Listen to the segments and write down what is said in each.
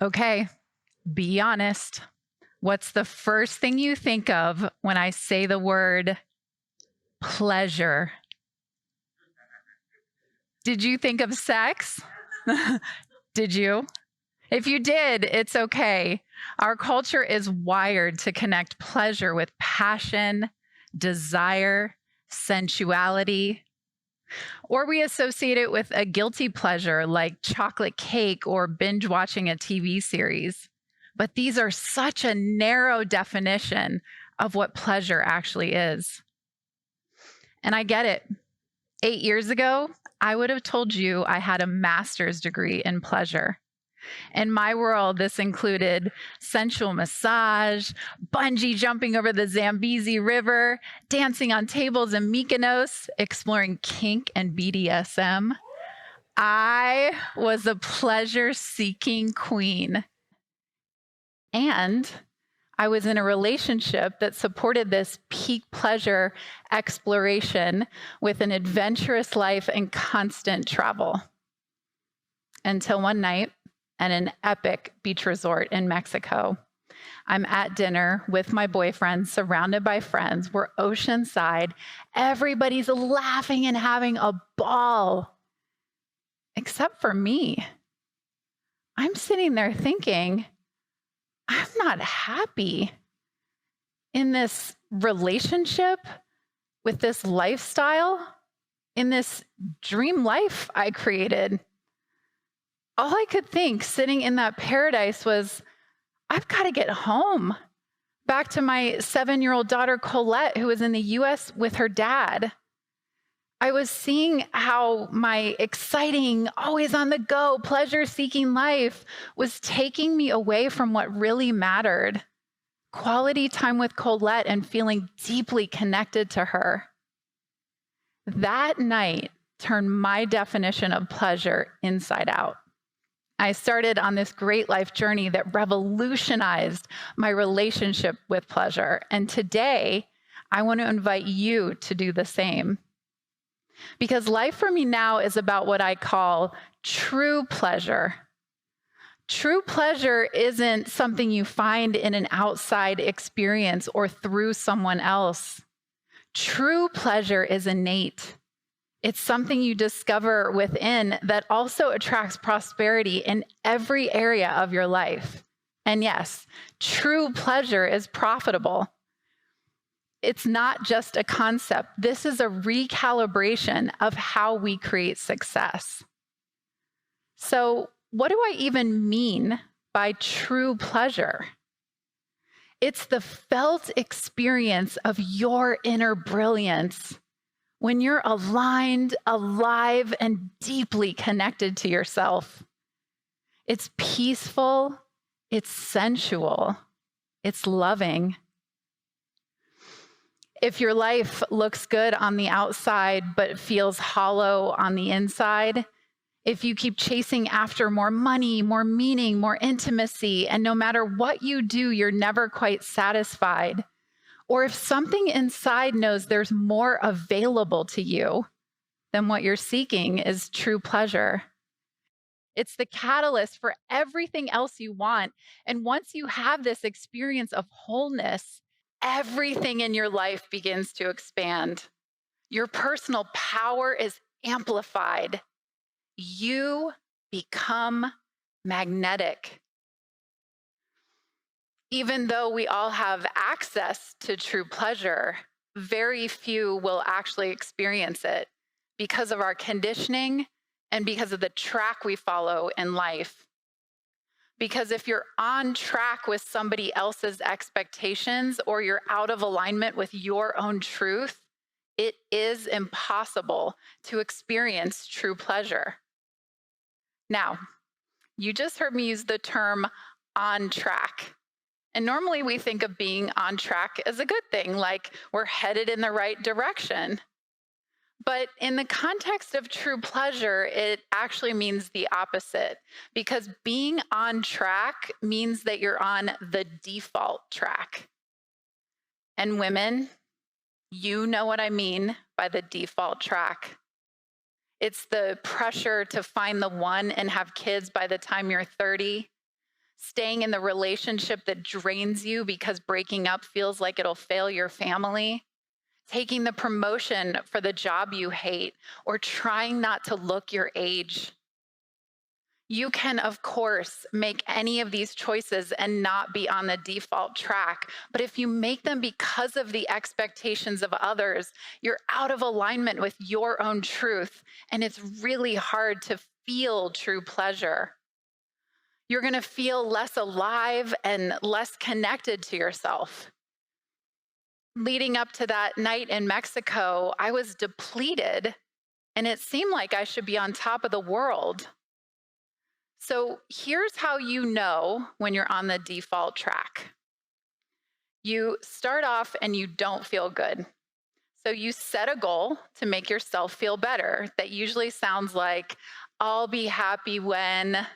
Okay, be honest. What's the first thing you think of when I say the word pleasure? Did you think of sex? Did you? If you did, it's okay. Our culture is wired to connect pleasure with passion, desire, sensuality, or we associate it with a guilty pleasure like chocolate cake or binge watching a TV series. But these are such a narrow definition of what pleasure actually is. And I get it. 8 years ago, I would have told you I had a master's degree in pleasure. In my world, this included sensual massage, bungee jumping over the Zambezi River, dancing on tables in Mykonos, exploring kink and BDSM. I was a pleasure-seeking queen. And I was in a relationship that supported this peak pleasure exploration with an adventurous life and constant travel. Until one night, at an epic beach resort in Mexico, I'm at dinner with my boyfriend, surrounded by friends. We're oceanside. Everybody's laughing and having a ball, except for me. I'm sitting there thinking, I'm not happy in this relationship, with this lifestyle, in this dream life I created. All I could think sitting in that paradise was, I've got to get home, back to my 7-year-old daughter, Colette, who was in the US with her dad. I was seeing how my exciting, always on the go, pleasure-seeking life was taking me away from what really mattered: quality time with Colette and feeling deeply connected to her. That night turned my definition of pleasure inside out. I started on this great life journey that revolutionized my relationship with pleasure. And today, I want to invite you to do the same. Because life for me now is about what I call true pleasure. True pleasure isn't something you find in an outside experience or through someone else. True pleasure is innate. It's something you discover within that also attracts prosperity in every area of your life. And yes, true pleasure is profitable. It's not just a concept. This is a recalibration of how we create success. So, what do I even mean by true pleasure? It's the felt experience of your inner brilliance when you're aligned, alive, and deeply connected to yourself. It's peaceful, it's sensual, it's loving. If your life looks good on the outside but feels hollow on the inside, if you keep chasing after more money, more meaning, more intimacy, and no matter what you do, you're never quite satisfied, or if something inside knows there's more available to you than what you're seeking is true pleasure. It's the catalyst for everything else you want. And once you have this experience of wholeness, everything in your life begins to expand. Your personal power is amplified. You become magnetic. Even though we all have access to true pleasure, very few will actually experience it because of our conditioning and because of the track we follow in life. Because if you're on track with somebody else's expectations or you're out of alignment with your own truth, it is impossible to experience true pleasure. Now, you just heard me use the term on track. And normally we think of being on track as a good thing, like we're headed in the right direction. But in the context of true pleasure, it actually means the opposite, because being on track means that you're on the default track. And women, you know what I mean by the default track. It's the pressure to find the one and have kids by the time you're 30, staying in the relationship that drains you because breaking up feels like it'll fail your family, taking the promotion for the job you hate, or trying not to look your age. You can, of course, make any of these choices and not be on the default track. But if you make them because of the expectations of others, you're out of alignment with your own truth. And it's really hard to feel true pleasure. You're going to feel less alive and less connected to yourself. Leading up to that night in Mexico, I was depleted, and it seemed like I should be on top of the world. So here's how you know when you're on the default track. You start off and you don't feel good. So you set a goal to make yourself feel better. That usually sounds like, I'll be happy when,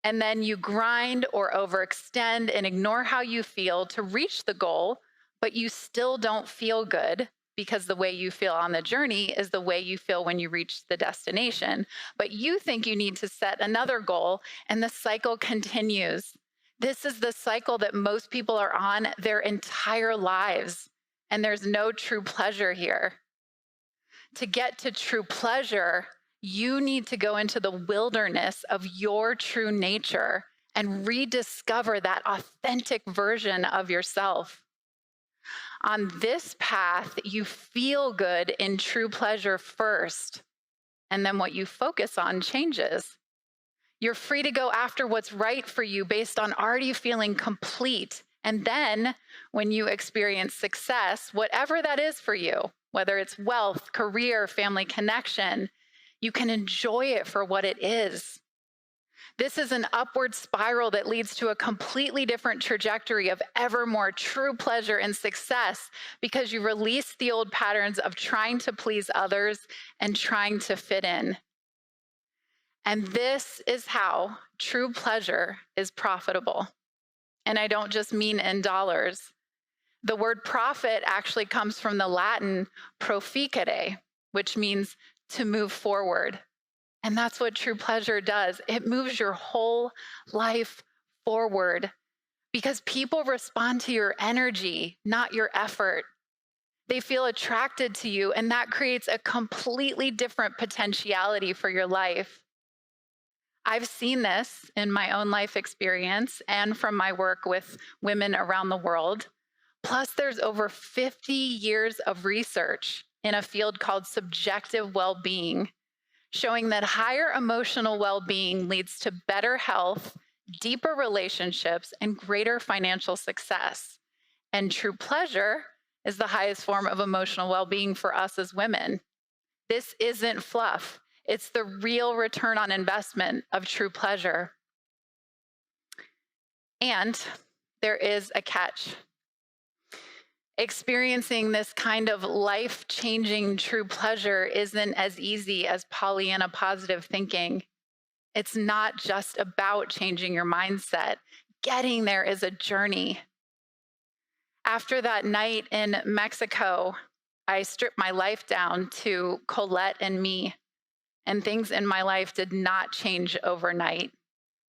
and then you grind or overextend and ignore how you feel to reach the goal, but you still don't feel good because the way you feel on the journey is the way you feel when you reach the destination. But you think you need to set another goal, and the cycle continues. This is the cycle that most people are on their entire lives, and there's no true pleasure here. To get to true pleasure, you need to go into the wilderness of your true nature and rediscover that authentic version of yourself. On this path, you feel good in true pleasure first, and then what you focus on changes. You're free to go after what's right for you based on already feeling complete. And then when you experience success, whatever that is for you, whether it's wealth, career, family connection, you can enjoy it for what it is. This is an upward spiral that leads to a completely different trajectory of ever more true pleasure and success because you release the old patterns of trying to please others and trying to fit in. And this is how true pleasure is profitable. And I don't just mean in dollars. The word profit actually comes from the Latin proficere, which means to move forward. And that's what true pleasure does. It moves your whole life forward because people respond to your energy, not your effort. They feel attracted to you, and that creates a completely different potentiality for your life. I've seen this in my own life experience and from my work with women around the world. Plus, there's over 50 years of research in a field called subjective well-being, showing that higher emotional well-being leads to better health, deeper relationships, and greater financial success. And true pleasure is the highest form of emotional well-being for us as women. This isn't fluff. It's the real return on investment of true pleasure. And there is a catch. Experiencing this kind of life-changing true pleasure isn't as easy as Pollyanna positive thinking. It's not just about changing your mindset. Getting there is a journey. After that night in Mexico, I stripped my life down to Colette and me, and things in my life did not change overnight.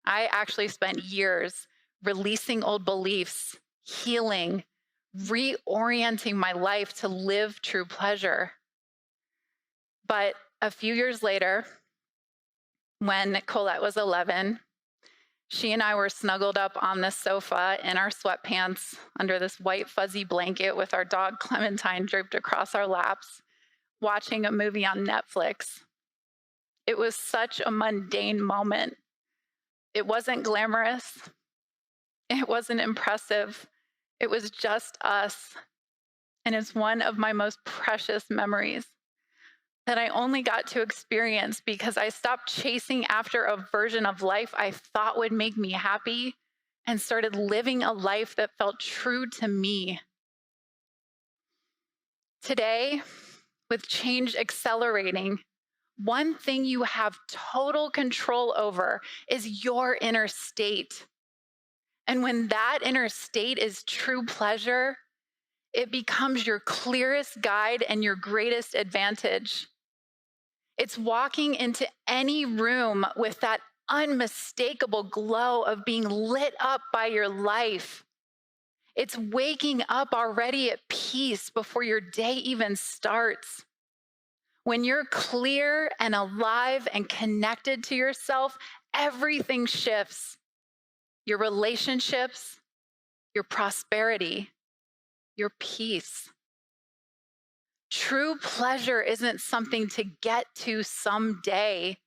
I actually spent years releasing old beliefs, healing, reorienting my life to live true pleasure. But a few years later, when Colette was 11, she and I were snuggled up on the sofa in our sweatpants under this white fuzzy blanket with our dog Clementine draped across our laps, watching a movie on Netflix. It was such a mundane moment. It wasn't glamorous. It wasn't impressive. It was just us. And it's one of my most precious memories that I only got to experience because I stopped chasing after a version of life I thought would make me happy and started living a life that felt true to me. Today, with change accelerating, one thing you have total control over is your inner state. And when that inner state is true pleasure, it becomes your clearest guide and your greatest advantage. It's walking into any room with that unmistakable glow of being lit up by your life. It's waking up already at peace before your day even starts. When you're clear and alive and connected to yourself, everything shifts. Your relationships, your prosperity, your peace. True pleasure isn't something to get to someday.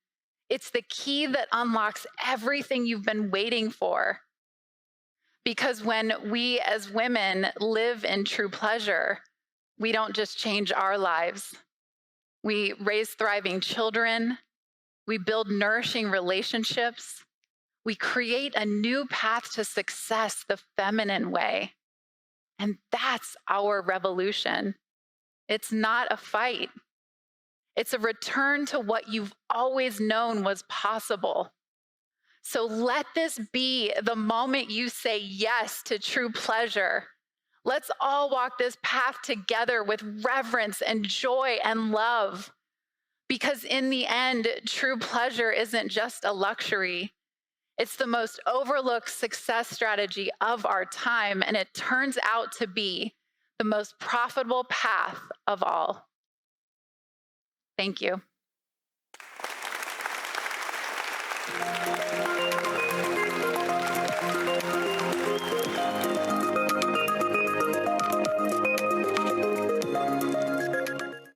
It's the key that unlocks everything you've been waiting for. Because when we as women live in true pleasure, we don't just change our lives. We raise thriving children. We build nourishing relationships. We create a new path to success the feminine way. And that's our revolution. It's not a fight. It's a return to what you've always known was possible. So let this be the moment you say yes to true pleasure. Let's all walk this path together with reverence and joy and love. Because in the end, true pleasure isn't just a luxury. It's the most overlooked success strategy of our time, and it turns out to be the most profitable path of all. Thank you.